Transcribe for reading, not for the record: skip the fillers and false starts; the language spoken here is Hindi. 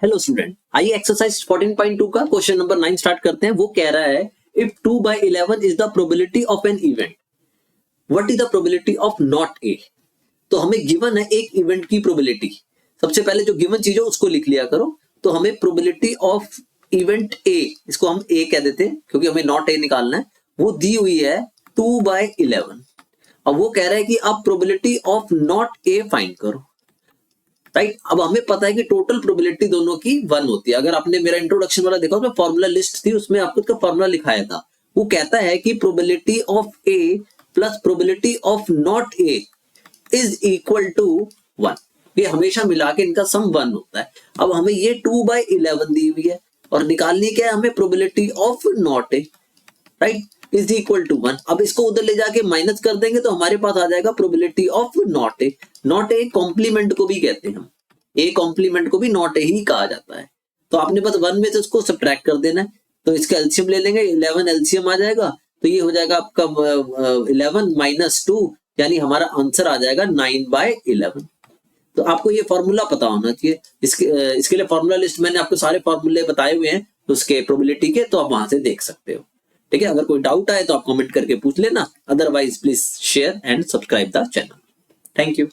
हेलो स्टूडेंट, आइए एक्सरसाइज 14.2 का क्वेश्चन नंबर 9 स्टार्ट करते हैं। वो कह रहा है if 2/11 is the probability of an event, what is the probability of not ए। तो हमें गिवन है एक इवेंट की प्रोबेबिलिटी। सबसे पहले जो गिवन चीज है उसको लिख लिया करो। तो हमें प्रोबेबिलिटी ऑफ इवेंट ए, इसको हम ए कह देते हैं क्योंकि हमें नॉट ए निकालना है, वो दी हुई है 2/11। अब वो कह रहा है कि अब probability of not A find करो। राइट, अब हमें पता है कि टोटल प्रोबेबिलिटी दोनों की 1 होती है। अगर आपने मेरा इंट्रोडक्शन वाला देखा, उसमें फॉर्मूला लिस्ट थी, उसमें आपको इसका फॉर्मूला लिखाया था। वो कहता है कि probability of A plus probability of not A is equal to 1। ये हमेशा मिला के इनका सम 1 होता है। अब हमें ये 2/11 दी हुई है और निकालनी क्या है हमें, probability of not A, right, is equal to 1। अब इसको उधर ले जाके माइनस कर देंगे तो हमारे पास आ जाएगा probability of not A. Not A complement को भी कहते हैं हम, ए कॉम्प्लीमेंट को भी नॉट ए ही कहा जाता है। तो आपने बस 1 में से उसको सब्ट्रैक्ट कर देना है। तो इसका एलसीएम ले लेंगे, 11 एलसीएम आ जाएगा, तो ये हो जाएगा आपका 11 माइनस 2, यानी हमारा आंसर आ जाएगा 9/11। तो आपको ये फॉर्मूला पता होना चाहिए। इसके लिए फॉर्मूला लिस्ट मैंने आपको सारे फॉर्मूले बताए हुए हैं उसके प्रोबेबिलिटी के, तो आप वहां से देख सकते हो। ठीक है, अगर कोई डाउट आए तो आप कमेंट करके पूछ लेना, otherwise please share and subscribe the channel. Thank you.